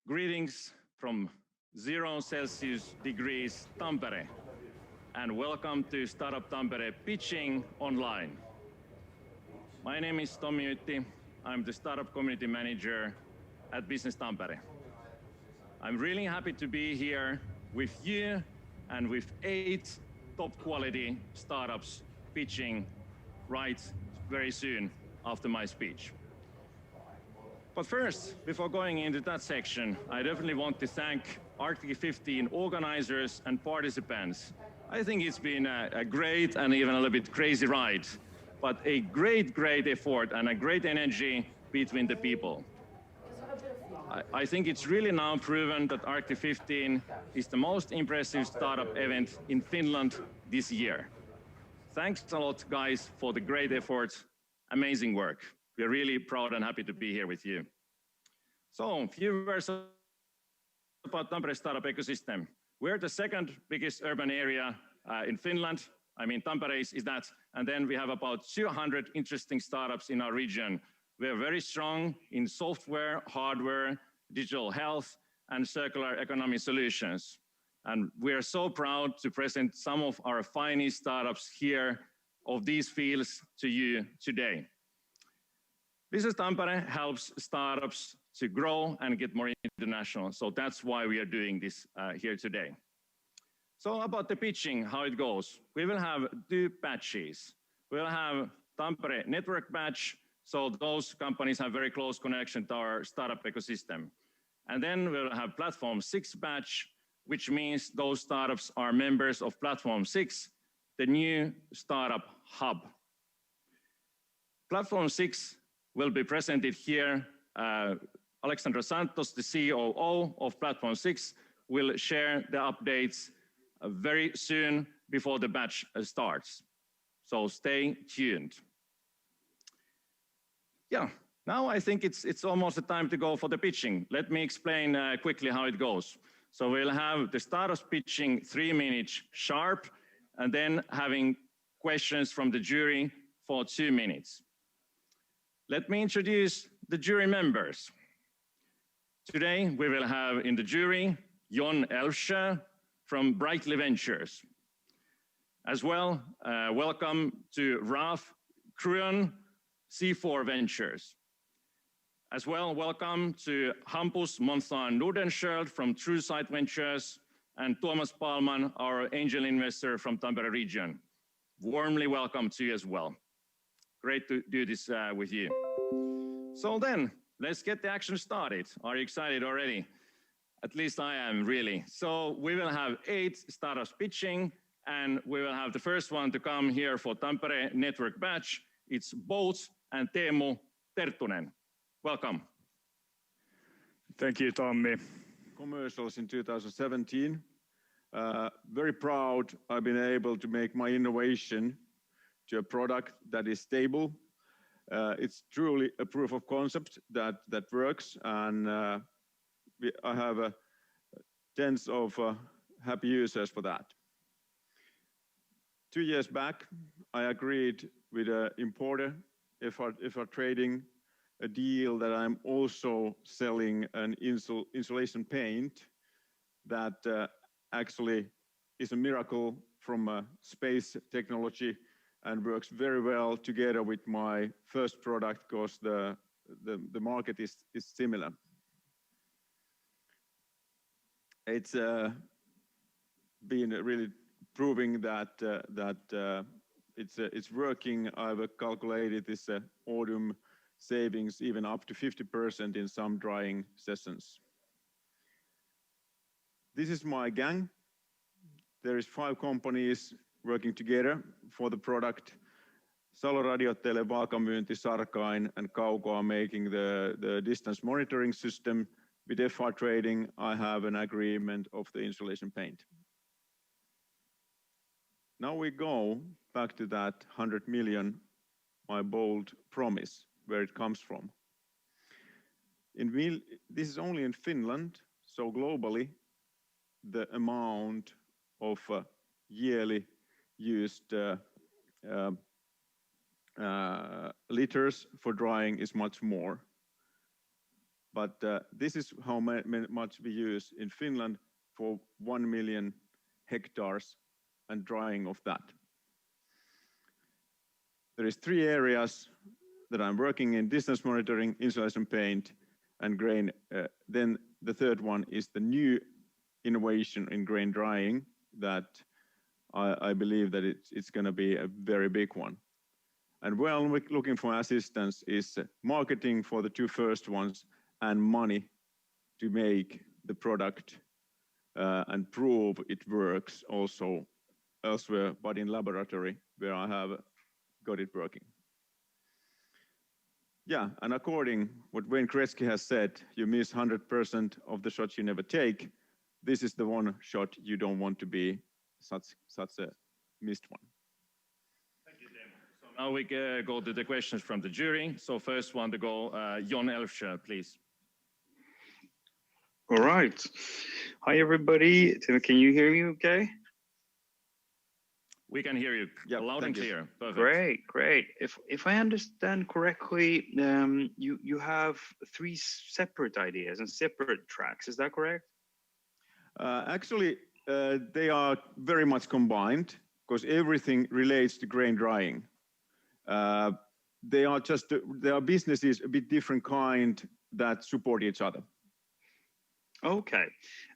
Greetings from 0 Celsius degrees Tampere, and welcome to Startup Tampere Pitching Online. My name is Tommi Ytti. I'm the Startup Community Manager at Business Tampere. I'm really happy to be here with you and with 8 top quality startups pitching right very soon after my speech. But first, before going into that section, I definitely want to thank Arctic15 organizers and participants. I think it's been a great and even a little bit crazy ride, but a great effort and a great energy between the people. I think it's really now proven that Arctic15 is the most impressive startup event in Finland this year. Thanks a lot, guys, for the great effort, amazing work. We're really proud and happy to be here with you. So, a few words about Tampere startup ecosystem. We're the second biggest urban area in Finland. I mean, Tampere is that. And then we have about 200 interesting startups in our region. We are very strong in software, hardware, digital health, and circular economy solutions. And we are so proud to present some of our finest startups here of these fields to you today. Business Tampere helps startups to grow and get more international. So that's why we are doing this here today. So about the pitching, how it goes. We will have 2 batches. We'll have Tampere network batch. So those companies have very close connection to our startup ecosystem. And then we'll have Platform 6 batch, which means those startups are members of Platform 6, the new startup hub. Platform 6 will be presented here. Alexandra Santos, the COO of Platform 6, will share the updates very soon before the batch starts. So stay tuned. Yeah, now I think it's almost the time to go for the pitching. Let me explain quickly how it goes. So we'll have the startups pitching 3 minutes sharp, and then having questions from the jury for 2 minutes. Let me introduce the jury members. Today we will have in the jury Jon Elvsjö from Brightly Ventures. As well, welcome to Raph, Crouan, C4 Ventures. As well, welcome to Hampus, Monthan, Nordenskjöld from TrueSight Ventures, and Tuomas Pahlman, our angel investor from Tampere region. Warmly welcome to you as well. Great to do this with you. So then, let's get the action started. Are you excited already? At least I am, really. So we will have 8 startups pitching, and we will have the first one to come here for Tampere network batch. It's Bout and Teemu Terttunen. Welcome. Thank you, Tommi. Commercials in 2017. Very proud I've been able to make my innovation to a product that is stable. It's truly a proof of concept that works, and I have tens of happy users for that. 2 years back, I agreed with an importer, if I trading, a deal that I'm also selling an insulation paint that actually is a miracle from space technology and works very well together with my first product because the market is similar. It's been really proving that it's working. I've calculated this autumn savings even up to 50% in some drying sessions. This is my gang. There is 5 companies working together for the product. Salo Radiotele, Vakamyynti, Sarkain, and Cauco are making the distance monitoring system. With FR Trading, I have an agreement of the insulation paint. Now we go back to that 100 million, my bold promise, where it comes from. This is only in Finland, so globally, the amount of yearly used liters for drying is much more. but this is how much we use in Finland for 1 million hectares and drying of that. There is 3 areas that I'm working in: distance monitoring, insulation paint, and grain. Then the third one is the new innovation in grain drying that I believe that it's going to be a very big one. And well, we're looking for assistance is marketing for the 2 first ones and money to make the product and prove it works also elsewhere, but in laboratory where I have got it working. Yeah, and according what Wayne Gretzky has said, you miss 100% of the shots you never take. This is the one shot you don't want to be such a missed one. Thank you, Tim. So now we go to the questions from the jury. So first one to go, Jon Elvsjö, please. All right. Hi, everybody. Tim, can you hear me okay? We can hear you loud and clear. Perfect. Great. If I understand correctly, you have 3 separate ideas and separate tracks. Is that correct? Actually, they are very much combined because everything relates to grain drying. They are businesses a bit different kind that support each other. Okay.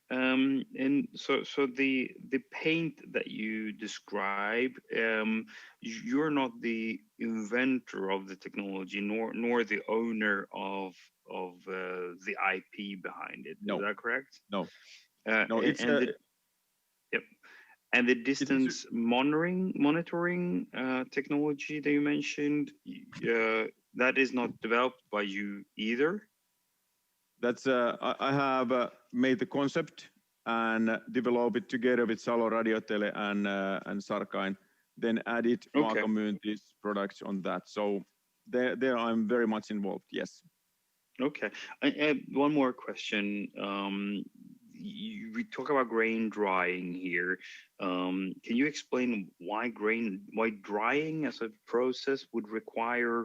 And so the paint that you describe, you're not the inventor of the technology, nor the owner of the IP behind it. No. Is that correct? No. No. And the distance monitoring technology that you mentioned, that is not developed by you either. That's I have made the concept and developed it together with Salo Radiotele and Sarkain, then added Community's products on that. So there I'm very much involved. Yes. Okay. One more question. We talk about grain drying here. Can you explain why drying as a process would require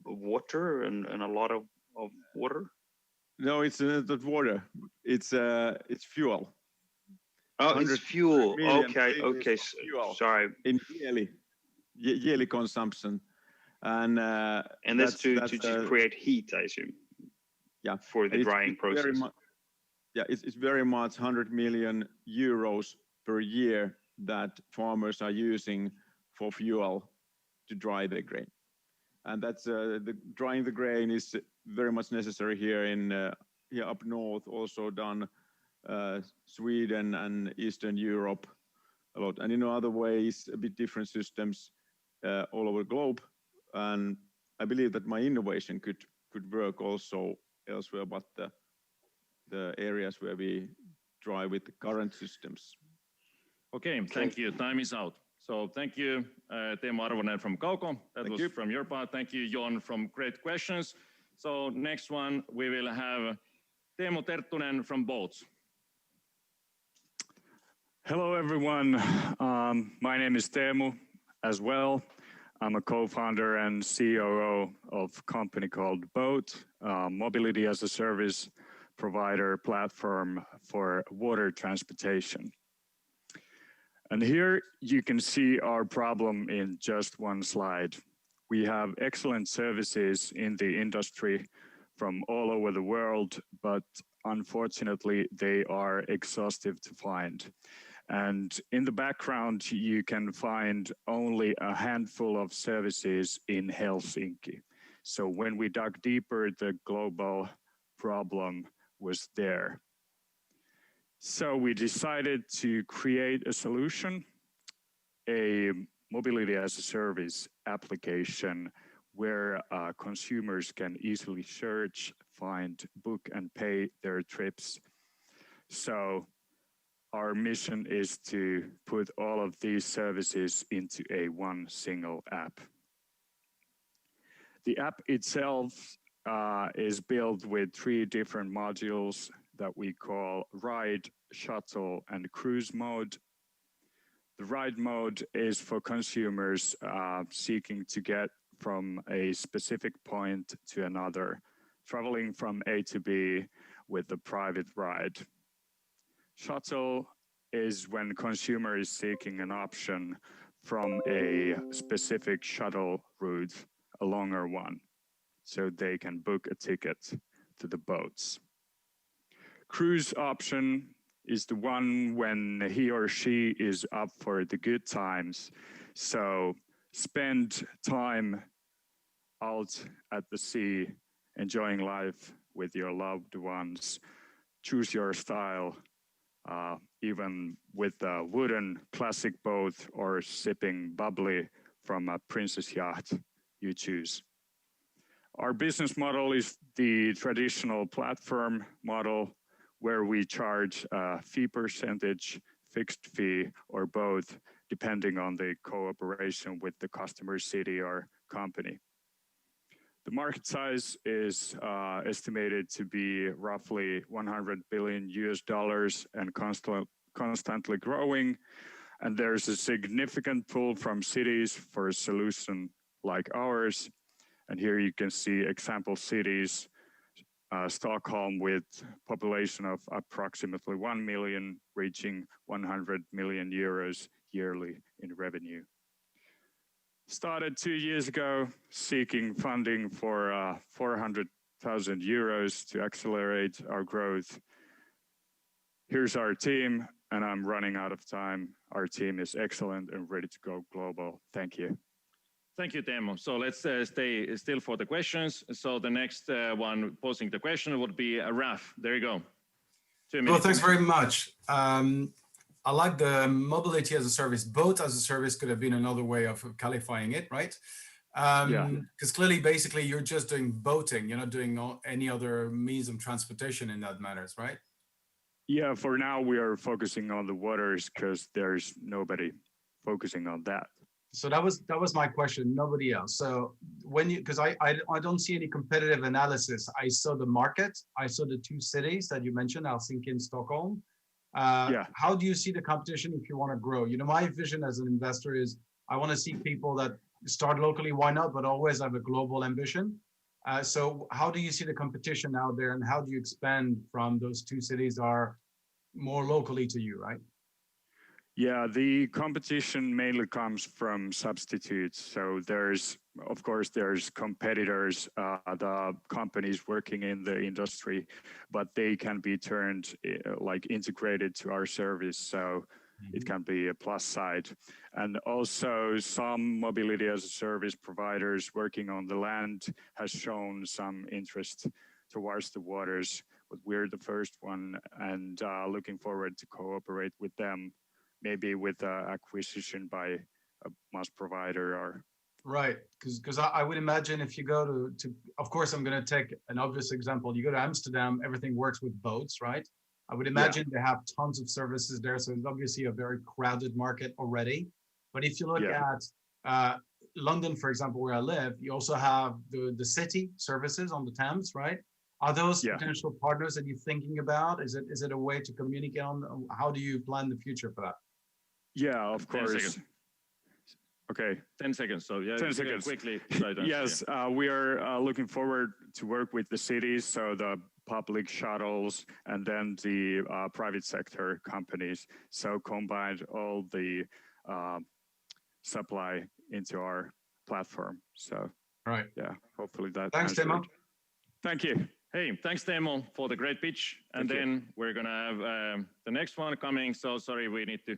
water and a lot of water? No, it's not water. It's fuel. Oh, it's fuel. Okay. Fuel Sorry. In yearly consumption, and that's to create heat, I assume. Yeah. For the drying process. It's very much 100 million euros per year that farmers are using for fuel to dry their grain. And that's the drying the grain is very much necessary here in here up north, also done Sweden and Eastern Europe a lot, and in other ways a bit different systems all over the globe. And I believe that my innovation could work also elsewhere, but the areas where we dry with the current systems. Okay, thank you. Time is out. So thank you, Teemu Arvonen from Cauco. That was from your part. Thank you, Jon, from great questions. So next one, we will have Teemu Terttunen from Bout. Hello, everyone. My name is Teemu as well. I'm a co-founder and COO of a company called Bout, mobility as a service provider platform for water transportation. And here you can see our problem in just one slide. We have excellent services in the industry from all over the world, but unfortunately they are exhaustive to find. And in the background, you can find only a handful of services in Helsinki. So when we dug deeper, the global problem was there. So we decided to create a solution, a mobility as a service application where consumers can easily search, find, book, and pay their trips. So our mission is to put all of these services into one single app. The app itself is built with 3 different modules that we call Ride, Shuttle, and Cruise mode. The Ride mode is for consumers seeking to get from a specific point to another. traveling from A to B with a private ride. Shuttle is when consumer is seeking an option from a specific shuttle route, a longer one, so they can book a ticket to the boats. Cruise option is the one when he or she is up for the good times. So spend time out at the sea, enjoying life with your loved ones. Choose your style, even with a wooden classic boat or sipping bubbly from a princess yacht, you choose. Our business model is the traditional platform model where we charge a fee percentage, fixed fee, or both, depending on the cooperation with the customer city or company. The market size is estimated to be roughly $100 billion and constantly growing. And there's a significant pull from cities for a solution like ours. And here you can see example cities, Stockholm with population of approximately 1 million, reaching 100 million euros yearly in revenue. Started 2 years ago, seeking funding for 400,000 euros to accelerate our growth. Here's our team, and I'm running out of time. Our team is excellent and ready to go global. Thank you. Thank you, Teemu. So let's stay still for the questions. So the next one posing the question would be Raph. There you go. 2 minutes. Well, thanks very much. I like the mobility as a service. Boat as a service could have been another way of qualifying it, right? Because clearly, basically, you're just doing boating. You're not doing any other means of transportation in that matters, right? Yeah, for now, we are focusing on the waters because there's nobody focusing on that. So that was my question. Nobody else. So when you, because I don't see any competitive analysis. I saw the market. I saw the 2 cities that you mentioned, Helsinki and Stockholm. How do you see the competition if you want to grow? You know, my vision as an investor is I want to see people that start locally, why not, but always have a global ambition. So how do you see the competition out there, and how do you expand from those 2 cities are more locally to you, right? Yeah, the competition mainly comes from substitutes. So there's, of course, there's competitors, the companies working in the industry, but they can be turned like integrated to our service. So it can be a plus side. And also some mobility as a service providers working on the land has shown some interest towards the waters, but we're the first one, and looking forward to cooperate with them. Maybe with acquisition by a mass provider or... Right, because I would imagine if you go to, of course, I'm going to take an obvious example. You go to Amsterdam, everything works with boats, right? I would imagine they have tons of services there. So it's obviously a very crowded market already. But if you look at London, for example, where I live, you also have the city services on the Thames, right? Are those potential partners that you're thinking about? Is it a way to communicate on? How do you plan the future for that? Yeah, of course. 10 seconds. Okay. 10 seconds. So 10 seconds. Quickly. Yes, we are looking forward to work with the cities, so the public shuttles and then the private sector companies. So combine all the supply into our platform. So hopefully that. Thanks, Teemu. Thank you. Hey, thanks, Teemu, for the great pitch. And then we're going to have the next one coming. So sorry, we need to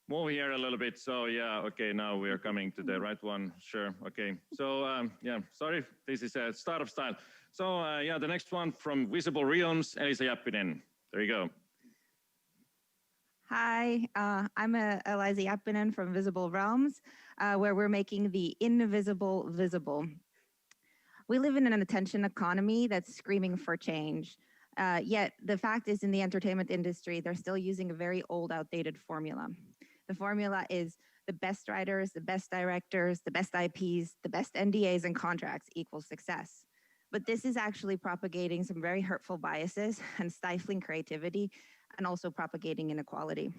move here a little bit. So okay, now we are coming to the right one. Sure, okay. So sorry, this is a startup style. So the next one from Vizible Realms, Elisa Jappinen. There you go. Hi, I'm Elisa Jappinen from Vizible Realms, where we're making the invisible visible. We live in an attention economy that's screaming for change. Yet the fact is, in the entertainment industry, they're still using a very old, outdated formula. The formula is the best writers, the best directors, the best IPs, the best NDAs and contracts equals success. But this is actually propagating some very hurtful biases and stifling creativity, and also propagating inequality.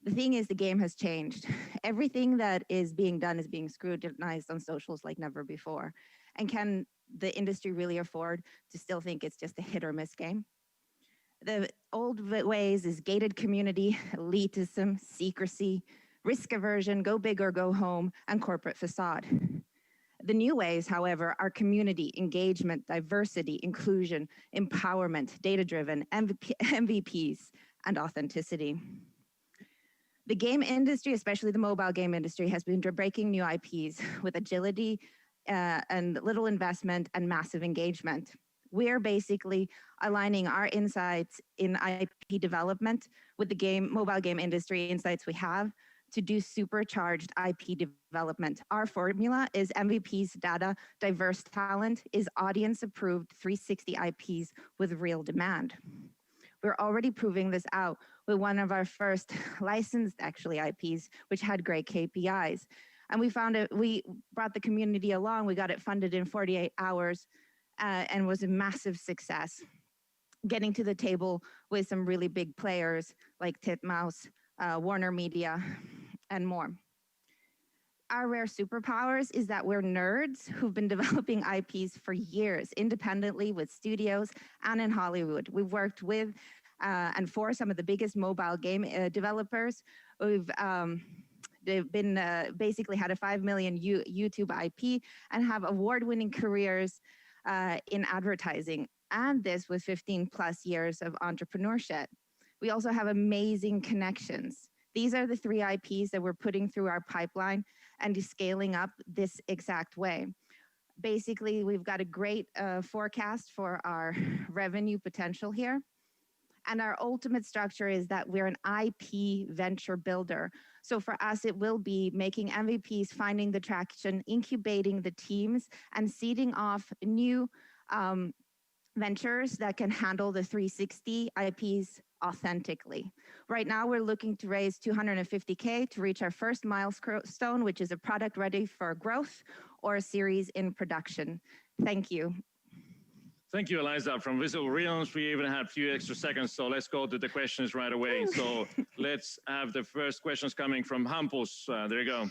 The thing is, the game has changed. Everything that is being done is being scrutinized on socials like never before. And can the industry really afford to still think it's just a hit or miss game? The old ways is gated community, elitism, secrecy, risk aversion, go big or go home, and corporate facade. The new ways, however, are community, engagement, diversity, inclusion, empowerment, data-driven, MVPs, and authenticity. The game industry, especially the mobile game industry, has been breaking new IPs with agility and little investment and massive engagement. We're basically aligning our insights in IP development with the mobile game industry insights we have to do supercharged IP development. Our formula is MVP's data, diverse talent, is audience-approved 360 IPs with real demand. We're already proving this out with one of our first licensed, actually, IPs, which had great KPIs. And we brought the community along, we got it funded in 48 hours, and was a massive success, getting to the table with some really big players like Titmouse, Warner Media, and more. Our rare superpowers is that we're nerds who've been developing IPs for years, independently with studios and in Hollywood. We've worked with and for some of the biggest mobile game developers. They've been basically had a 5 million YouTube IP and have award-winning careers in advertising, and this with 15 plus years of entrepreneurship. We also have amazing connections. These are the 3 IPs that we're putting through our pipeline and scaling up this exact way. Basically, we've got a great forecast for our revenue potential here. And our ultimate structure is that we're an IP venture builder. So for us, it will be making MVPs, finding the traction, incubating the teams, and seeding off new ventures that can handle the 360 IPs authentically. Right now, we're looking to raise 250K to reach our first milestone, which is a product ready for growth or a series in production. Thank you. Thank you, Eliza. From Vizible Realms, we even have a few extra seconds, so let's go to the questions right away. So let's have the first questions coming from Hampus. There you go.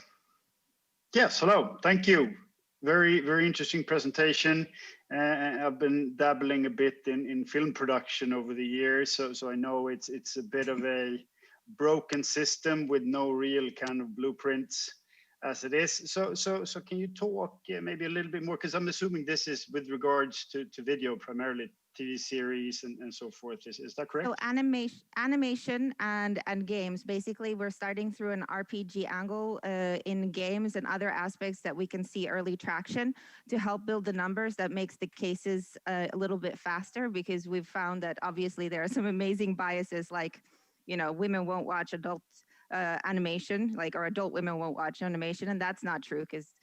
Yes, hello. Thank you. Very, very interesting presentation. I've been dabbling a bit in film production over the years, so I know it's a bit of a broken system with no real kind of blueprints as it is. So can you talk maybe a little bit more, because I'm assuming this is with regards to video, primarily TV series and so forth. Is that correct? So animation and games. Basically, we're starting through an RPG angle in games and other aspects that we can see early traction to help build the numbers that makes the cases a little bit faster, because we've found that obviously there are some amazing biases, like, you know, women won't watch adult animation, like, or adult women won't watch animation, and that's not true, because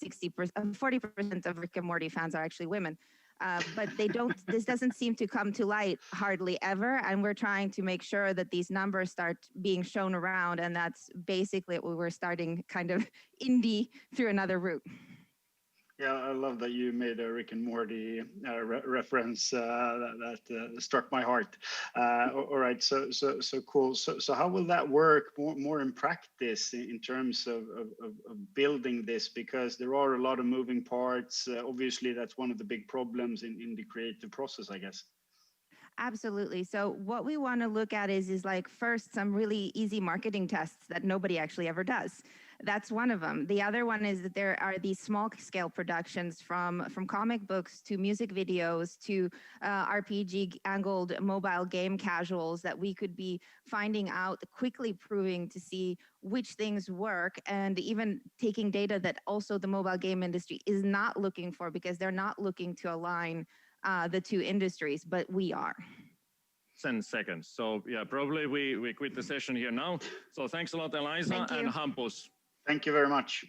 40% of Rick and Morty fans are actually women. But they don't, this doesn't seem to come to light hardly ever, and we're trying to make sure that these numbers start being shown around, and that's basically what we're starting kind of indie through another route. Yeah, I love that you made a Rick and Morty reference that struck my heart. All right, so cool. So how will that work more in practice in terms of building this? Because there are a lot of moving parts. Obviously, that's one of the big problems in the creative process, I guess. Absolutely. So what we want to look at is like, first, some really easy marketing tests that nobody actually ever does. That's one of them. The other one is that there are these small scale productions from comic books to music videos to RPG angled mobile game casuals that we could be finding out, quickly proving to see which things work, and even taking data that also the mobile game industry is not looking for, because they're not looking to align the two industries, but we are. 10 seconds. So yeah, probably we quit the session here now. So thanks a lot, Eliza and Hampus. Thank you very much.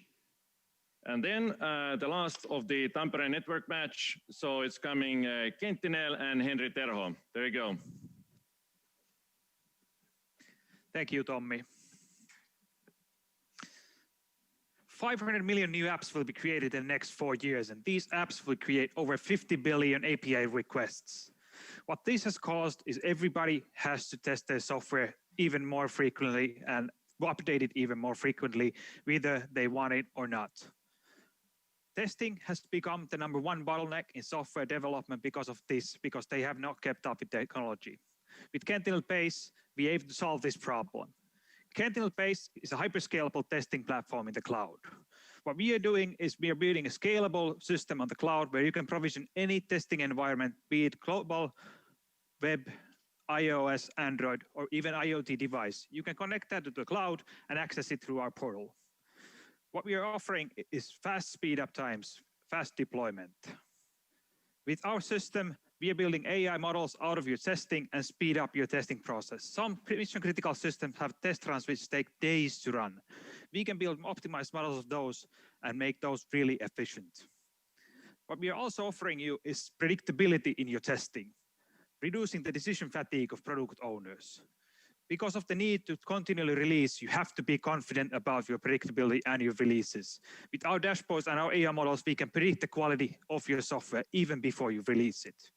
And then the last of the Tampere network match. So it's coming Qentinel and Henry Terho. There you go. Thank you, Tommy. 500 million new apps will be created in the next 4 years, and these apps will create over 50 billion API requests. What this has caused is everybody has to test their software even more frequently and updated even more frequently, whether they want it or not. Testing has become the #1 bottleneck in software development because of this, because they have not kept up with technology. With Qentinel Pace, we aim to solve this problem. Qentinel Pace is a hyperscalable testing platform in the cloud. What we are doing is we are building a scalable system on the cloud where you can provision any testing environment, be it global, web, iOS, Android, or even IoT device. You can connect that to the cloud and access it through our portal. What we are offering is fast speed up times, fast deployment. With our system, we are building AI models out of your testing and speed up your testing process. Some mission critical systems have test runs which take days to run. We can build optimized models of those and make those really efficient. What we are also offering you is predictability in your testing, reducing the decision fatigue of product owners. Because of the need to continually release, you have to be confident about your predictability and your releases. With our dashboards and our AI models, we can predict the quality of your software even before you release it.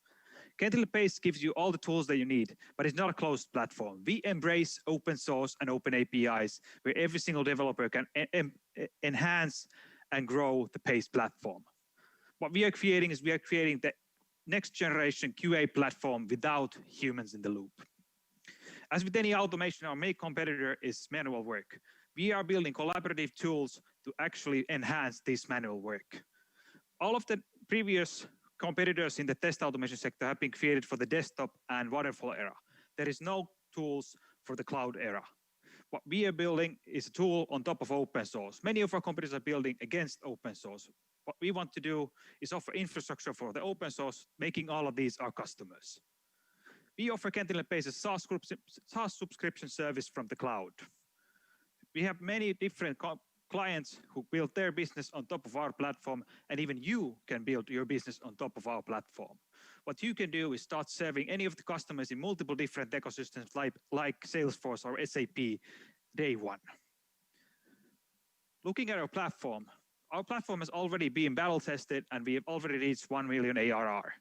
Qentinel Pace gives you all the tools that you need, but it's not a closed platform. We embrace open source and open APIs where every single developer can enhance and grow the Pace platform. What we are creating is we are creating the next generation QA platform without humans in the loop. As with any automation, our main competitor is manual work. We are building collaborative tools to actually enhance this manual work. All of the previous competitors in the test automation sector have been created for the desktop and waterfall era. There is no tools for the cloud era. What we are building is a tool on top of open source. Many of our competitors are building against open source. What we want to do is offer infrastructure for the open source, making all of these our customers. We offer Qentinel Pace as SaaS subscription service from the cloud. We have many different clients who build their business on top of our platform, and even you can build your business on top of our platform. What you can do is start serving any of the customers in multiple different ecosystems like Salesforce or SAP day one. Looking at our platform has already been battle tested and we have already reached 1 million ARR.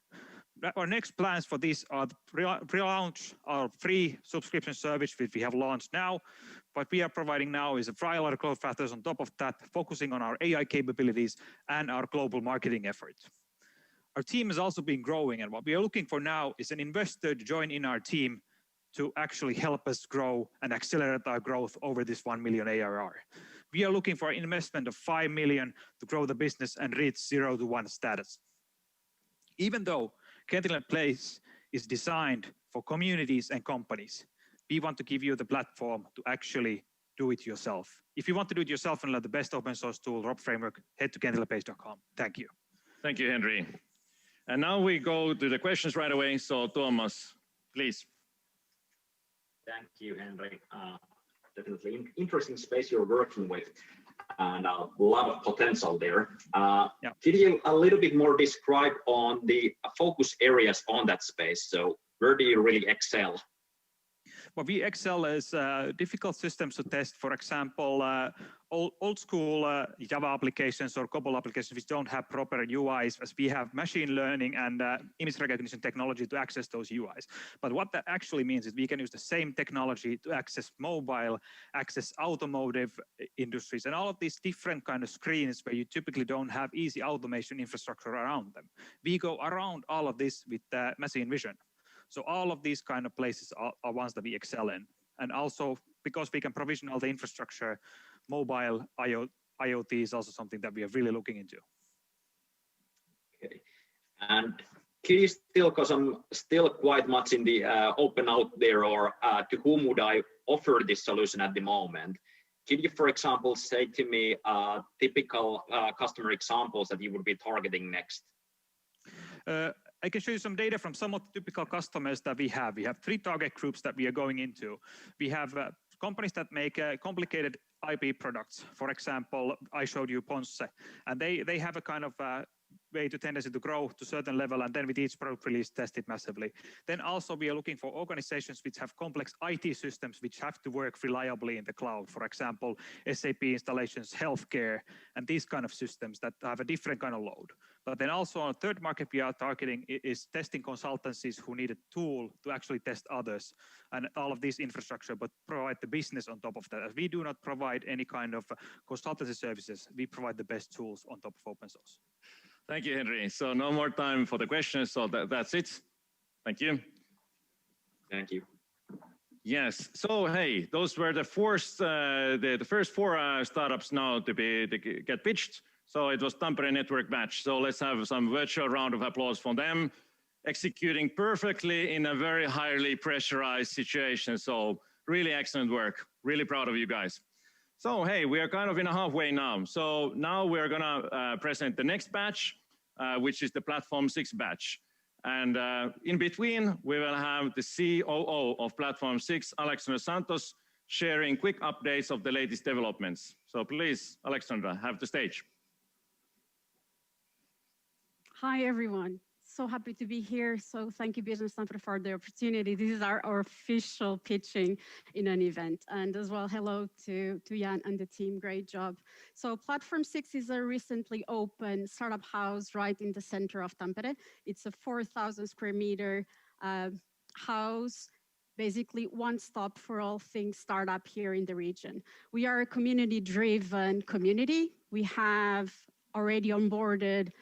Our next plans for this are to relaunch our free subscription service, which we have launched now. What we are providing now is a trial growth factors on top of that, focusing on our AI capabilities and our global marketing efforts. Our team has also been growing, and what we are looking for now is an investor to join in our team to actually help us grow and accelerate our growth over this 1 million ARR. We are looking for an investment of 5 million to grow the business and reach 0 to 1 status. Even though Qentinel Pace is designed for communities and companies, we want to give you the platform to actually do it yourself. If you want to do it yourself and learn the best open source tool, ROP framework, head to qentinelpace.com. Thank you. Thank you, Henry. And now we go to the questions right away. So Tuomas, please. Thank you, Henry. Definitely interesting space you're working with and a lot of potential there. Could you a little bit more describe on the focus areas on that space? So where do you really excel? Well, we excel as difficult systems to test. For example, old school Java applications or COBOL applications which don't have proper UIs, as we have machine learning and image recognition technology to access those UIs. But what that actually means is we can use the same technology to access mobile, access automotive industries, and all of these different kind of screens where you typically don't have easy automation infrastructure around them. We go around all of this with machine vision. So all of these kind of places are ones that we excel in. And also because we can provision all the infrastructure, mobile IoT is also something that we are really looking into. Okay. And can you still, because I'm still quite much in the open out there, or to whom would I offer this solution at the moment? Can you, for example, say to me typical customer examples that you would be targeting next? I can show you some data from some of the typical customers that we have. We have 3 target groups that we are going into. We have companies that make complicated IP products. For example, I showed you Ponsse, and they have a kind of way to tendency to grow to a certain level, and then with each product release, test it massively. Then also we are looking for organizations which have complex IT systems which have to work reliably in the cloud. For example, SAP installations, healthcare, and these kind of systems that have a different kind of load. But then also on a third market we are targeting is testing consultancies who need a tool to actually test others, and all of this infrastructure, but provide the business on top of that. As we do not provide any kind of consultancy services, we provide the best tools on top of open source. Thank you, Henry. So no more time for the questions, so that's it. Thank you. Thank you. Yes. So hey, those were the first four startups now to get pitched. So it was Tampere Network Batch. So let's have some virtual round of applause for them, executing perfectly in a very highly pressurized situation. So really excellent work. Really proud of you guys. So hey, we are kind of in a halfway now. So now we're gonna present the next batch, which is the Platform 6 batch. And in between, we will have the COO of Platform 6, Alexandra Santos, sharing quick updates of the latest developments. So please, Alexandra, have the stage. Hi, everyone. So happy to be here. So thank you, Business Tampere, for the opportunity. This is our official pitching in an event. And as well, hello to Jan and the team. Great job. So Platform 6 is a recently open startup house right in the center of Tampere. It's a 4,000 square meter house, basically one stop for all things startup here in the region. We are a community-driven community. We have already onboarded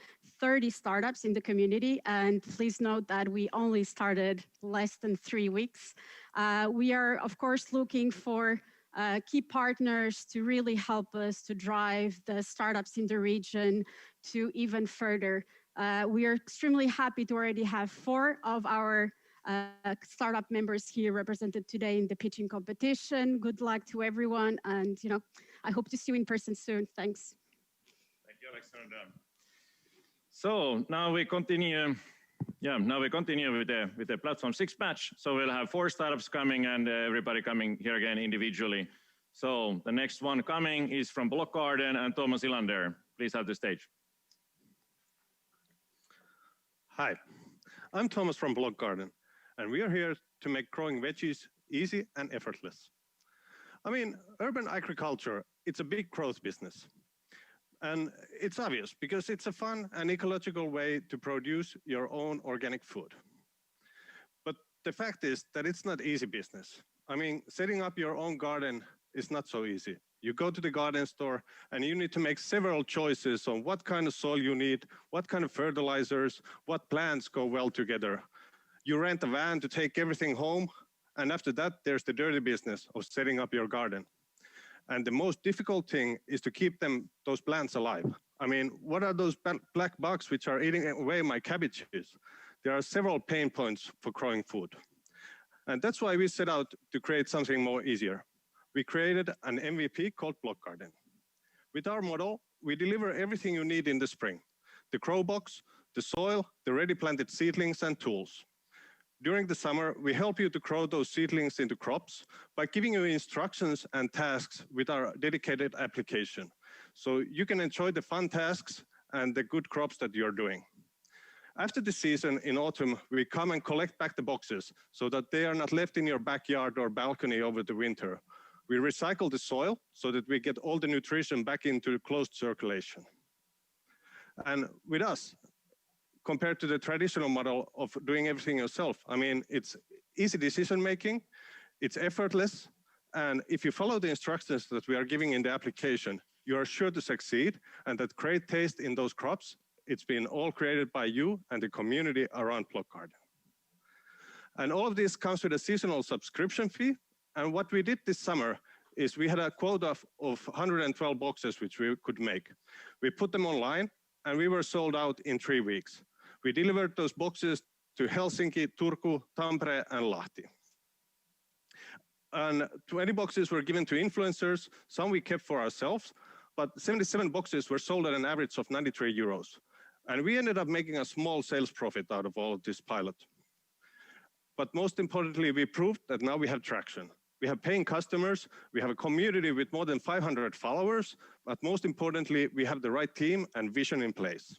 30 startups in the community, and please note that we only started less than 3 weeks. We are, of course, looking for key partners to really help us to drive the startups in the region to even further. We are extremely happy to already have 4 of our startup members here represented today in the pitching competition. Good luck to everyone, and I hope to see you in person soon. Thanks. Thank you, Alexandra. So now we continue. Now we continue with the Platform 6 batch. So we'll have 4 startups coming and everybody coming here again individually. So the next one coming is from Blokkarden and Tuomas Ilander. Please have the stage. Hi, I'm Tuomas from Blokkarden, and we are here to make growing veggies easy and effortless. I mean, urban agriculture, it's a big growth business. And it's obvious because it's a fun and ecological way to produce your own organic food. But the fact is that it's not easy business. I mean, setting up your own garden is not so easy. You go to the garden store and you need to make several choices on what kind of soil you need, what kind of fertilizers, what plants go well together. You rent a van to take everything home, and after that, there's the dirty business of setting up your garden. And the most difficult thing is to keep those plants alive. I mean, what are those black bugs which are eating away my cabbages? There are several pain points for growing food. And that's why we set out to create something more easier. We created an MVP called Blokkarden. With our model, we deliver everything you need in the spring: the grow box, the soil, the ready planted seedlings and tools. During the summer, we help you to grow those seedlings into crops by giving you instructions and tasks with our dedicated application. So you can enjoy the fun tasks and the good crops that you're doing. After the season in autumn, we come and collect back the boxes so that they are not left in your backyard or balcony over the winter. We recycle the soil so that we get all the nutrition back into closed circulation. And with us, compared to the traditional model of doing everything yourself, I mean, it's easy decision making, it's effortless, and if you follow the instructions that we are giving in the application, you are sure to succeed, and that great taste in those crops, it's been all created by you and the community around Blokkarden. And all of this comes with a seasonal subscription fee, and what we did this summer is we had a quota of 112 boxes which we could make. We put them online, and we were sold out in 3 weeks. We delivered those boxes to Helsinki, Turku, Tampere, and Lahti. And 20 boxes were given to influencers, some we kept for ourselves, but 77 boxes were sold at an average of 93 euros. And we ended up making a small sales profit out of all of this pilot. But most importantly, we proved that now we have traction. We have paying customers, we have a community with more than 500 followers, but most importantly, we have the right team and vision in place.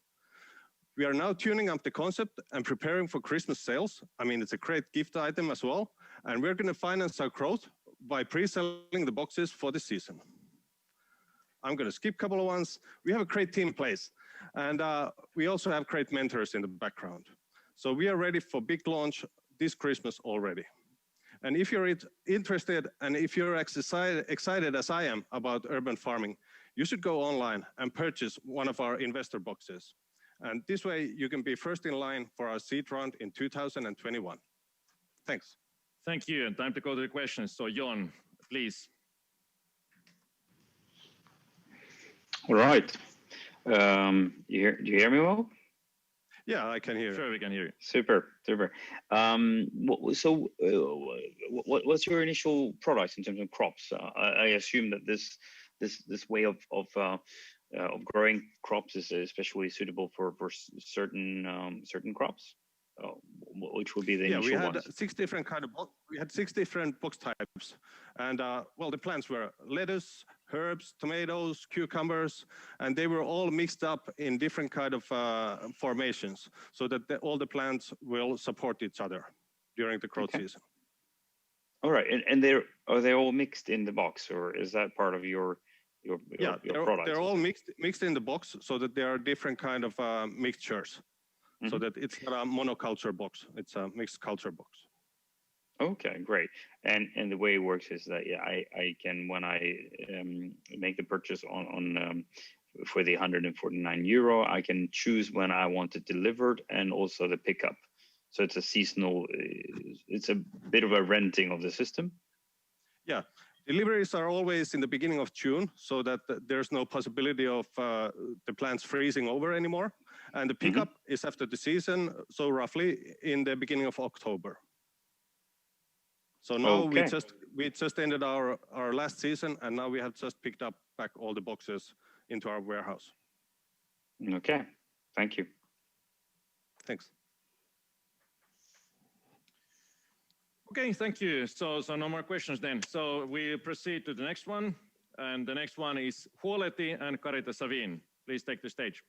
We are now tuning up the concept and preparing for Christmas sales. I mean, it's a great gift item as well. And we're going to finance our growth by pre-selling the boxes for the season. I'm going to skip a couple of ones. We have a great team in place. And we also have great mentors in the background. So we are ready for big launch this Christmas already. And if you're interested and if you're excited as I am about urban farming, you should go online and purchase one of our investor boxes. And this way you can be first in line for our seed round in 2021. Thanks. Thank you. And time to go to the questions. So Jon, please. All right. Do you hear me well? Yeah, I can hear you. Sure, we can hear you. Super, super. What's your initial products in terms of crops? I assume that this way of growing crops is especially suitable for certain crops. Which would be the initial ones? We had 6 different box types, and well, the plants were lettuce, herbs, tomatoes, cucumbers, and they were all mixed up in different kind of formations, so that all the plants will support each other during the growth season. All right, and are they all mixed in the box, or is that part of your product? They're all mixed in the box, so that there are different kind of mixtures. So that it's not a monoculture box, it's a mixed culture box. Okay, great. And the way it works is that I can, when I make the purchase on for the €149, I can choose when I want it delivered and also the pickup. So it's a seasonal, it's a bit of a renting of the system. Yeah, deliveries are always in the beginning of June, so that there's no possibility of the plants freezing over anymore. And the pickup is after the season, so roughly in the beginning of October. So now we just ended our last season, and now we have just picked up back all the boxes into our warehouse. Okay, thank you. Thanks. Okay, thank you. So no more questions then. So we proceed to the next one, and the next one is Huoleti and Karita Savin. Please take the stage.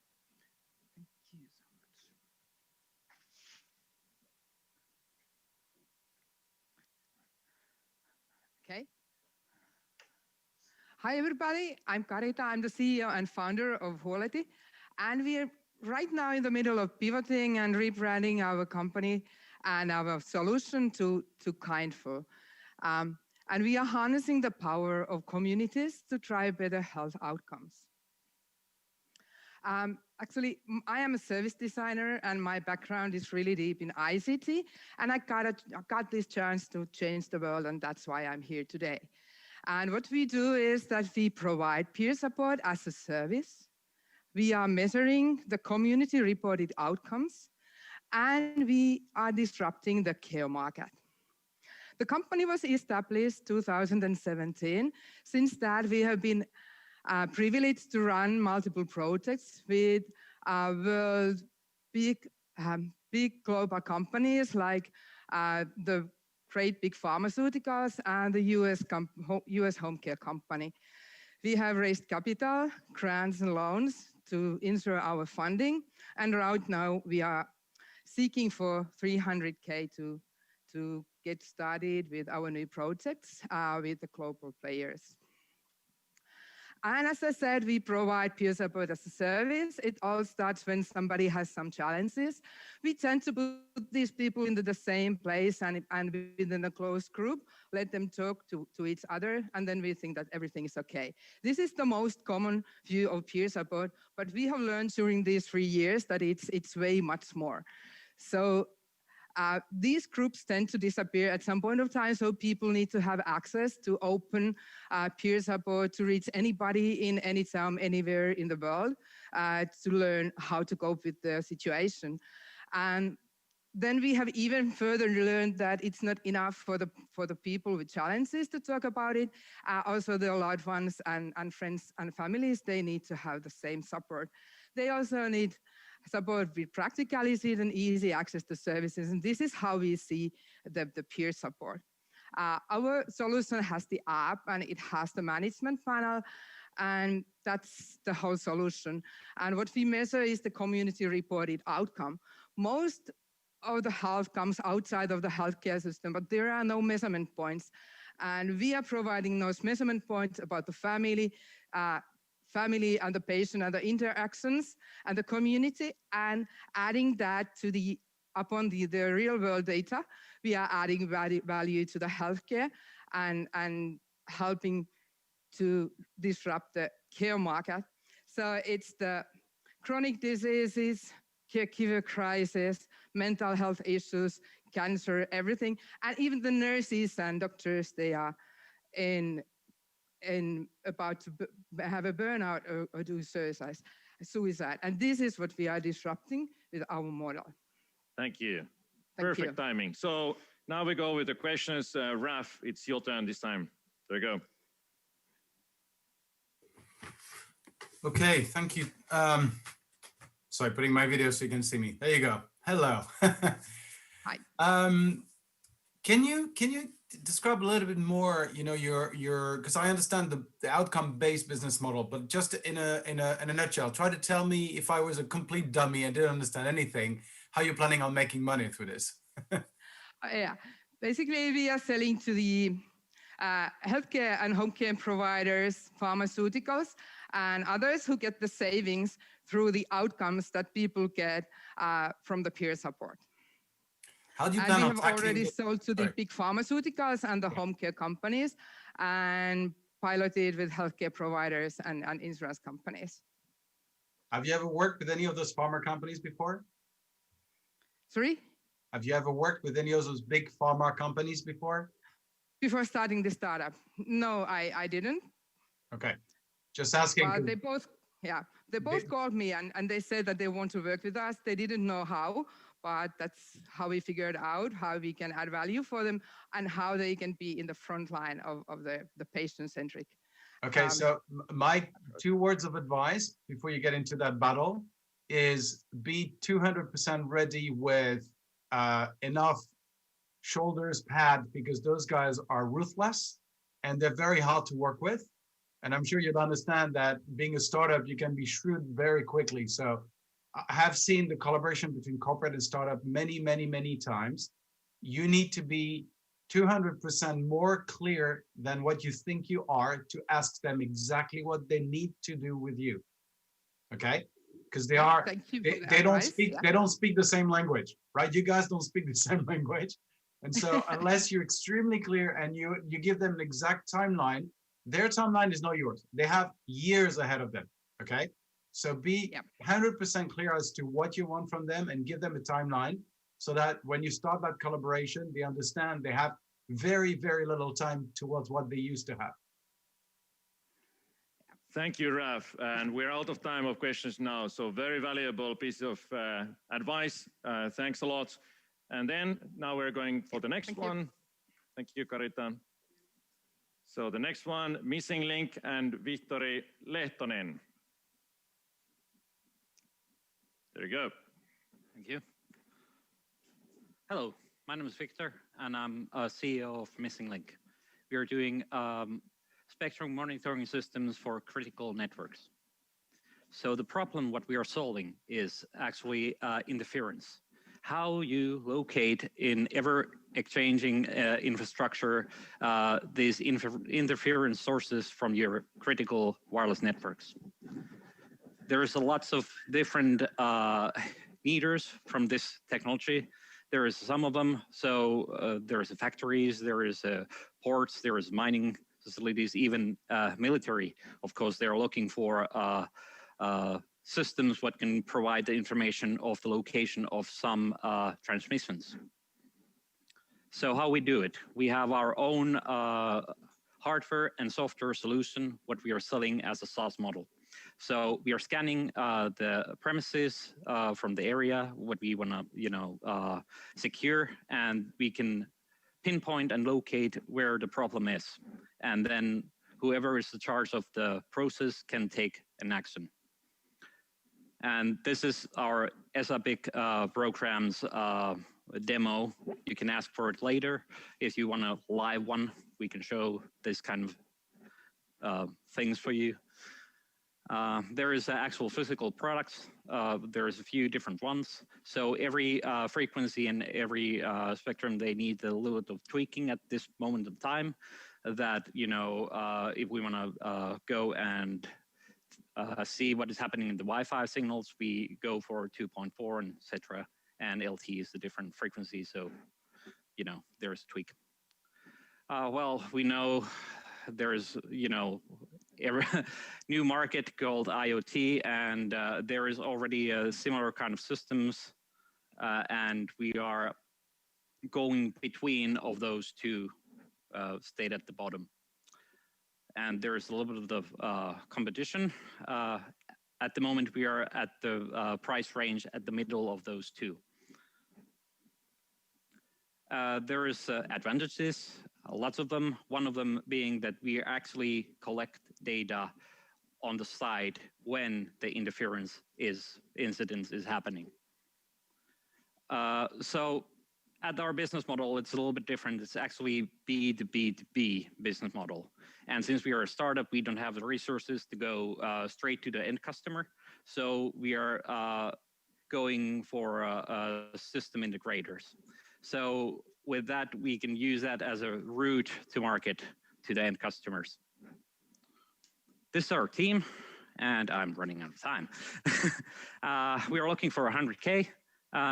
Okay. Hi, everybody. I'm Karita. I'm the CEO and founder of Huoleti. And we are right now in the middle of pivoting and rebranding our company and our solution to Kindful. And we are harnessing the power of communities to drive better health outcomes. Actually, I am a service designer, and my background is really deep in ICT, and I got this chance to change the world, and that's why I'm here today. And what we do is that we provide peer support as a service. We are measuring the community-reported outcomes, and we are disrupting the care market. The company was established 2017. Since that, we have been privileged to run multiple projects with world big global companies like the great big pharmaceuticals and the US home care company. We have raised capital, grants and loans to ensure our funding, and right now we are seeking for 300K to get started with our new projects with the global players. And as I said, we provide peer support as a service. It all starts when somebody has some challenges. We tend to put these people into the same place and within a closed group, let them talk to each other, and then we think that everything is okay. This is the most common view of peer support, but we have learned during these 3 years that it's way much more. So these groups tend to disappear at some point of time, so people need to have access to open peer support to reach anybody in any time, anywhere in the world, to learn how to cope with the situation. And then we have even further learned that it's not enough for the people with challenges to talk about it. Also, the loved ones and friends and families, they need to have the same support. They also need support with practicality and easy access to services. And this is how we see the peer support. Our solution has the app and it has the management panel. And that's the whole solution. And what we measure is the community reported outcome. Most of the health comes outside of the healthcare system, but there are no measurement points. And we are providing those measurement points about the family and the patient and the interactions and the community, and adding that to upon the real world data, we are adding value to the healthcare and helping to disrupt the care market. So it's the chronic diseases, caregiver crisis, mental health issues, cancer, everything. And even the nurses and doctors, they are about to have a burnout or do suicide. And this is what we are disrupting with our model. Thank you. Thank Perfect timing. So now we go with the questions. Raph, it's your turn this time. There you go. Okay, thank you. Sorry, putting my video so you can see me. There you go. Hello. Hi. Can you describe a little bit more, you know, your because I understand the outcome-based business model, but just in a nutshell, try to tell me, if I was a complete dummy and didn't understand anything, how you're planning on making money through this. Yeah, basically we are selling to the healthcare and home care providers, pharmaceuticals, and others who get the savings through the outcomes that people get from the peer support. How do you plan on tackling? We have already sold to the big pharmaceuticals and the home care companies, and piloted with healthcare providers and insurance companies. Have you ever worked with any of those pharma companies before? Sorry? Have you ever worked with any of those big pharma companies before? Before starting the startup? No, I didn't. Okay, just asking. But they both called me and they said that they want to work with us. They didn't know how, but that's how we figured out how we can add value for them and how they can be in the front line of the patient-centric. Okay, so my 2 words of advice before you get into that battle is be 200% ready with enough shoulders pad, because those guys are ruthless and they're very hard to work with. And I'm sure you'll understand that being a startup, you can be shrewd very quickly. So I have seen the collaboration between corporate and startup many times. You need to be 200% more clear than what you think you are to ask them exactly what they need to do with you. Okay? Because they don't speak the same language, right? You guys don't speak the same language. And so unless you're extremely clear and you give them an exact timeline, their timeline is not yours. They have years ahead of them. Okay? So be 100% clear as to what you want from them and give them a timeline, so that when you start that collaboration, they understand they have very little time towards what they used to have. Thank you, Raph. And we're out of time of questions now. So very valuable piece of advice. Thanks a lot. And then now we're going for the next one. Thank you, Karita. So the next one, Missin Link and Vihtori Lehtonen. There you go. Thank you. Hello, my name is Victor, and I'm a CEO of Missin Link. We are doing spectrum monitoring systems for critical networks. So the problem what we are solving is actually interference. How you locate in ever-exchanging infrastructure these interference sources from your critical wireless networks. There's lots of different meters from this technology. There is some of them. So there is factories, there is ports, there is mining facilities, even military. Of course, they're looking for systems what can provide the information of the location of some transmissions. So how we do it? We have our own hardware and software solution, what we are selling as a SaaS model. So we are scanning the premises from the area, what we want to, secure, and we can pinpoint and locate where the problem is. And then whoever is in charge of the process can take an action. And this is our ESABIC programs demo. You can ask for it later. If you want a live one, we can show this kind of things for you. There is actual physical products. There's a few different ones. So every frequency and every spectrum, they need a little bit of tweaking at this moment of time. That, you know, if we want to go and see what is happening in the Wi-Fi signals, we go for 2.4 and etc. And LT is the different frequency. So, you know, there's a tweak. Well, we know there's, you know, every new market called IoT, and there is already a similar kind of systems, and we are going between of those two stayed at the bottom. And there's a little bit of competition. At the moment, we are at the price range at the middle of those two. There is advantages, lots of them. One of them being that we actually collect data on the side when the interference incident is happening. So at our business model, it's a little bit different. It's actually B2B2B business model. And since we are a startup, we don't have the resources to go straight to the end customer. So we are going for system integrators. So with that, we can use that as a route to market to the end customers. This is our team, and I'm running out of time. We are looking for 100K.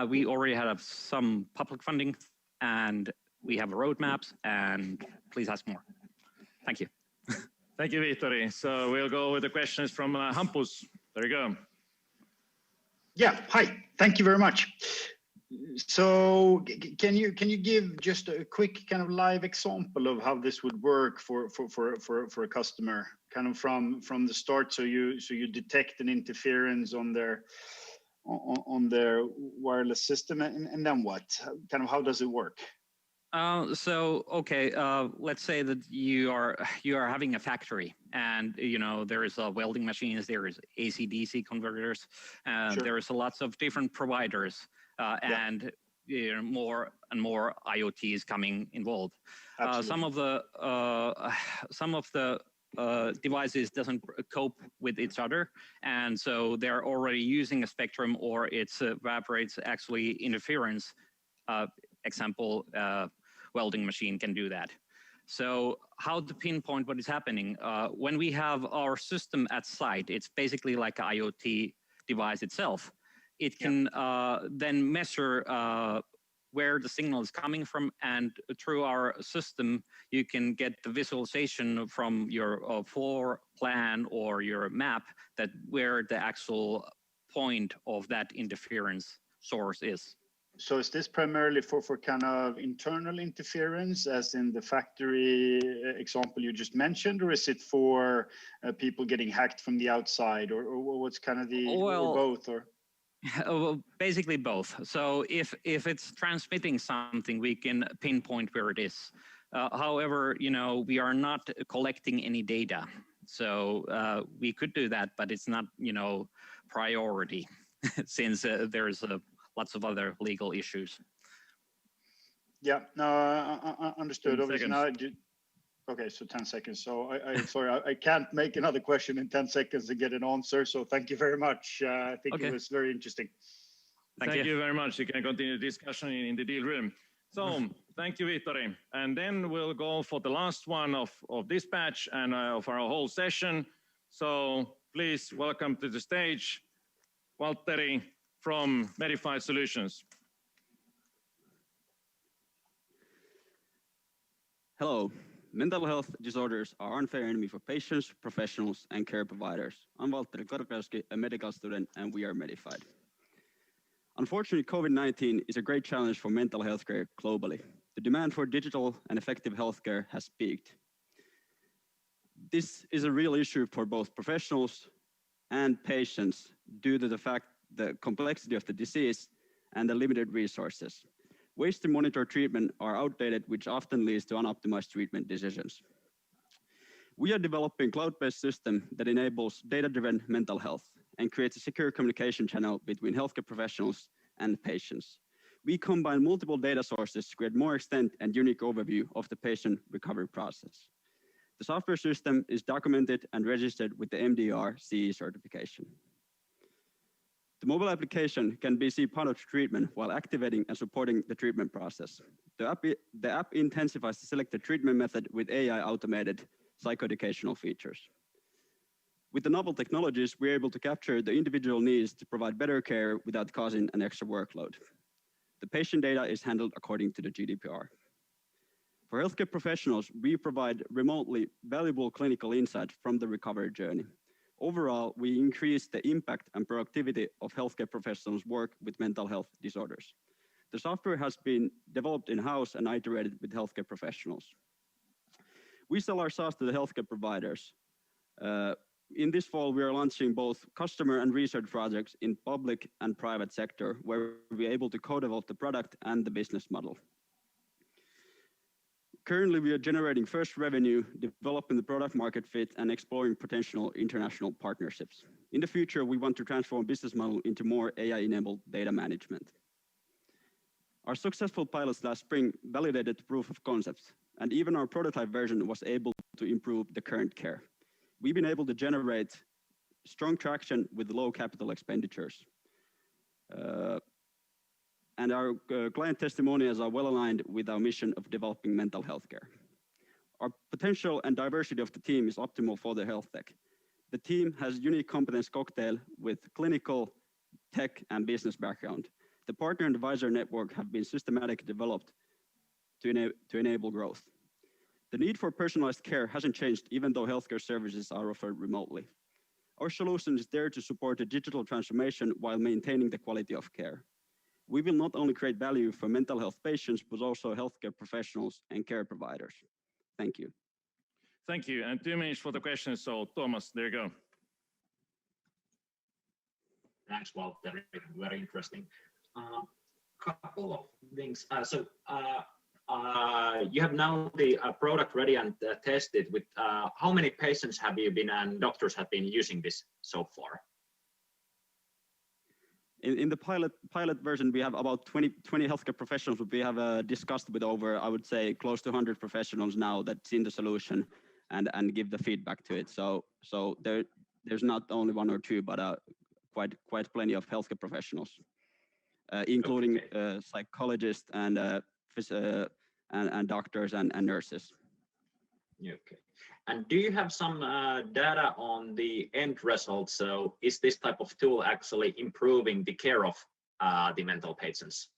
We already have some public funding, and we have roadmaps, and please ask more. Thank you. Thank you, Vittori. So we'll go with the questions from Hampus. There you go. Yeah, hi, thank you very much. So can you give just a quick kind of live example of how this would work for a customer, kind of from the start, so you detect an interference on their wireless system, and then what? Kind of how does it work? So okay, let's say that you are having a factory, and you know there is welding machines, there is AC/DC converters, Sure. there is lots of different providers, and you know, more and more IoTs coming involved. Some of the devices doesn't cope with each other, and so they're already using a spectrum, or it evaporates actually interference. Example, welding machine can do that. So how to pinpoint what is happening? When we have our system at site, it's basically like an IoT device itself. It can then measure where the signal is coming from, and through our system, you can get the visualization from your floor plan or your map that where the actual point of that interference source is. So is this primarily for kind of internal interference, as in the factory example you just mentioned, or is it for people getting hacked from the outside, or what's kind of the, or both, or? Well, basically both. So if it's transmitting something, we can pinpoint where it is. However, you know, we are not collecting any data. So we could do that, but it's not, you know, priority since there's lots of other legal issues. Yeah, no, understood. Obviously, now okay, so 10 seconds. So sorry, I can't make another question in 10 seconds and get an answer. So thank you very much. I think it was very interesting. Thank you very much. You can continue the discussion in the deal room. So thank you, Vittori. And then we'll go for the last one of this batch and of our whole session. So please welcome to the stage, Valtteri from Medified Solutions. Hello. Mental health disorders are unfair enemy for patients, professionals, and care providers. I'm Valtteri Korkeaski, a medical student, and we are Medified. Unfortunately, COVID-19 is a great challenge for mental health care globally. The demand for digital and effective healthcare has peaked. This is a real issue for both professionals and patients due to the complexity of the disease and the limited resources. Ways to monitor treatment are outdated, which often leads to unoptimized treatment decisions. We are developing a cloud-based system that enables data-driven mental health and creates a secure communication channel between healthcare professionals and patients. We combine multiple data sources to create more extent and unique overview of the patient recovery process. The software system is documented and registered with the MDR CE certification. The mobile application can be part of treatment while activating and supporting the treatment process. The app intensifies the selected treatment method with AI automated psychoeducational features. With the novel technologies, we're able to capture the individual needs to provide better care without causing an extra workload. The patient data is handled according to the GDPR. For healthcare professionals, we provide remotely valuable clinical insight from the recovery journey. Overall, we increase the impact and productivity of healthcare professionals' work with mental health disorders. The software has been developed in-house and iterated with healthcare professionals. We sell our SaaS to the healthcare providers. In this fall, we are launching both customer and research projects in public and private sector, where we're able to co-develop the product and the business model. Currently, we are generating first revenue, developing the product market fit, and exploring potential international partnerships. In the future, we want to transform business model into more AI-enabled data management. Our successful pilots last spring validated the proof of concepts, and even our prototype version was able to improve the current care. We've been able to generate strong traction with low capital expenditures. And our client testimonials are well aligned with our mission of developing mental health care. Our potential and diversity of the team is optimal for the health tech. The team has unique competence cocktail with clinical, tech, and business background. The partner and advisor network have been systematically developed to enable growth. The need for personalized care hasn't changed even though healthcare services are offered remotely. Our solution is there to support a digital transformation while maintaining the quality of care. We will not only create value for mental health patients, but also healthcare professionals and care providers. Thank you. Thank you. And 2 minutes for the questions. So Tuomas, there you go. Thanks, Walter. Very interesting. Couple of things. You have now the product ready and tested. With how many patients have you been and doctors have been using this so far? In the pilot version, we have about 20 healthcare professionals. We have discussed with over, I would say, close to 100 professionals now that's in the solution and give the feedback to it. So there's not only 1 or 2, but quite plenty of healthcare professionals, including psychologists and doctors and nurses. Okay. And do you have some data on the end results? So is this type of tool actually improving the care of the mental patients?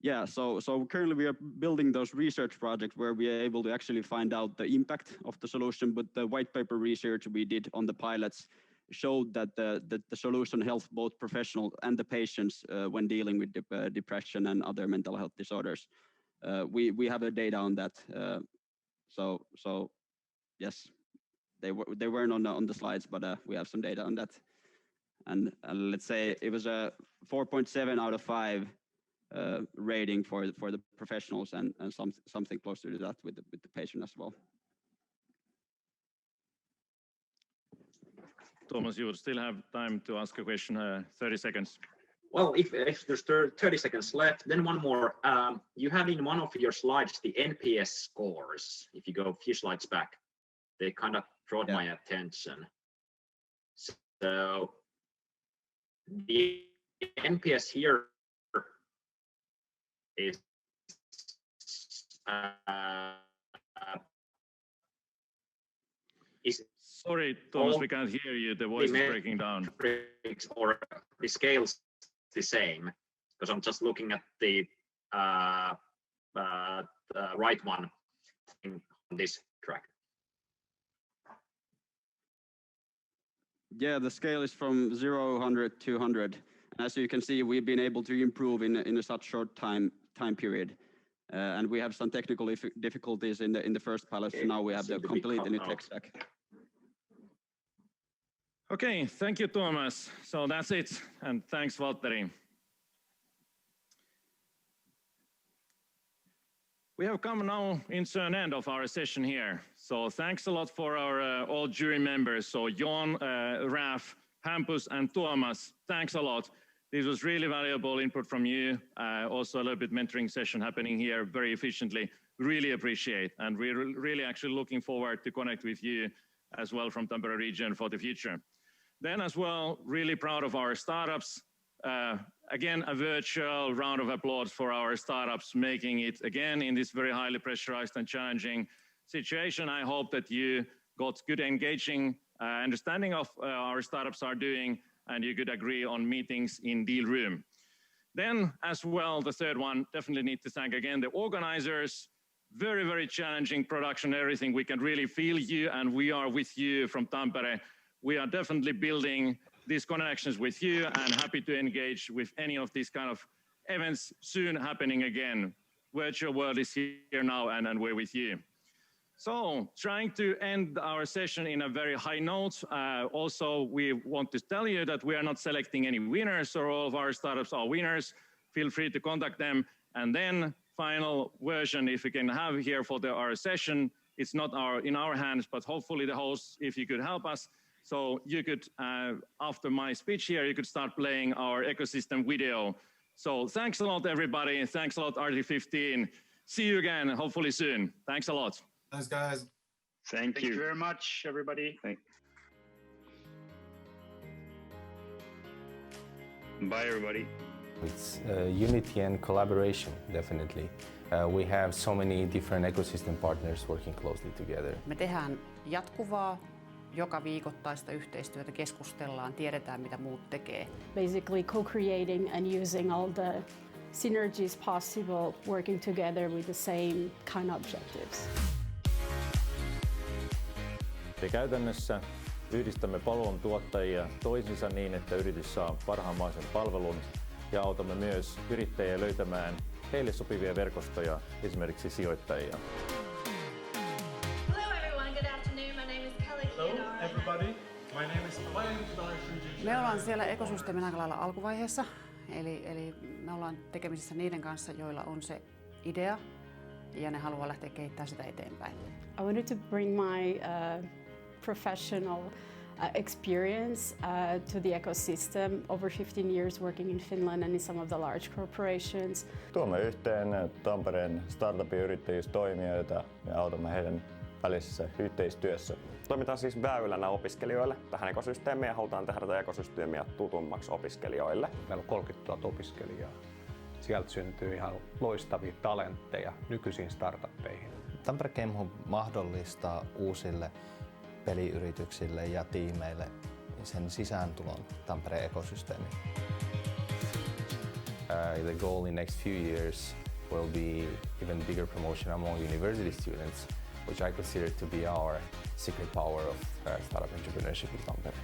Yeah, so currently we are building those research projects where we are able to actually find out the impact of the solution. But the white paper research we did on the pilots showed that the solution helps both professionals and the patients when dealing with depression and other mental health disorders. We have the data on that. So yes, they weren't on the slides, but we have some data on that. And let's say it was a 4.7 out of 5 rating for the professionals and something closer to that with the patient as well. Tuomas, you would still have time to ask a question, 30 seconds. Well, if there's 30 seconds left, then one more. You have in one of your slides the NPS scores. If you go a few slides back, they kind of draw my attention. So the NPS here is sorry, Tuomas, we can't hear you. The voice is breaking down. Or the scales the same, because I'm just looking at the right one on this track. Yeah, the scale is from 0, 100 to 100. And as you can see, we've been able to improve in a such short time period. And we have some technical difficulties in the first pilot, so now we have the complete new tech stack. Okay, thank you, Tuomas. So that's it, and thanks, Valtteri. We have come now into an end of our session here. So thanks a lot for our all jury members. So Jon, Raph, Hampus, and Tuomas, thanks a lot. This was really valuable input from you. Also a little bit mentoring session happening here very efficiently. really appreciate. And we're really actually looking forward to connect with you as well from Tampere region for the future. Then as well, really proud of our startups. Again, a virtual round of applause for our startups, making it again in this very highly pressurized and challenging situation. I hope that you got good engaging understanding of our startups are doing, and you could agree on meetings in deal room. Then as well, the third one, definitely need to thank again the organizers. Very, very challenging production, everything. We can really feel you, and we are with you from Tampere. We are definitely building these connections with you and happy to engage with any of these kind of events soon happening again. Virtual world is here now, and we're with you. So trying to end our session in a very high note. Also, we want to tell you that we are not selecting any winners, or all of our startups are winners. Feel free to contact them. And then final version, if we can have here for our session, it's not in our hands, but hopefully the hosts, if you could help us. So you could, after my speech here, you could start playing our ecosystem video. So thanks a lot, everybody. Thanks a lot, Arctic15. See you again, hopefully soon. Thanks a lot. Thanks, guys. Thank you very much, everybody. Bye, everybody. It's unity and collaboration, definitely. We have so many different ecosystem partners working closely together. Me tehdään jatkuvaa, joka viikoittaista yhteistyötä, keskustellaan, tiedetään mitä muut tekee. Basically co-creating and using all the synergies possible, working together with the same kind of objectives. Eli käytännössä yhdistämme palveluntuottajia toisiinsa niin, että yritys saa parhaan mahdollisen palvelun ja autamme myös yrittäjiä löytämään heille sopivia verkostoja, esimerkiksi sijoittajia. Hello everyone, good afternoon. My name is Kelly. Hello everybody. My name is Me ollaan siellä ekosysteemin aika lailla alkuvaiheessa, eli me ollaan tekemisissä niiden kanssa, joilla on se idea ja ne haluaa lähteä kehittämään sitä eteenpäin. I wanted to bring my professional experience to the ecosystem. Over 15 years working in Finland and in some of the large corporations. Tuomme yhteen Tampereen startupin yrittäjyystoimijoita ja autamme heidän välisessä yhteistyössä. Toimitaan siis väylänä opiskelijoille tähän ekosysteemiin ja halutaan tehdä tätä ekosysteemiä tutummaksi opiskelijoille. Meillä on 30 000 opiskelijaa. Sieltä syntyy ihan loistavia talentteja nykyisiin startuppeihin. Tampere Game Hub mahdollistaa uusille peliyrityksille ja tiimeille sen sisääntulon Tampereen ekosysteemiin. The goal in next few years will be even bigger promotion among university students, which I consider to be our secret power of startup entrepreneurship in Tampere.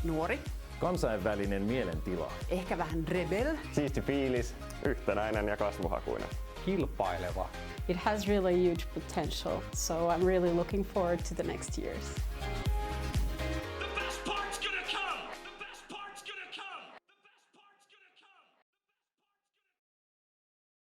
Nuori. Kansainvälinen mielentila. Ehkä vähän rebel. Siisti fiilis, yhtenäinen ja kasvuhakuinen. Kilpaileva. It has really huge potential, so I'm really looking forward to the next years.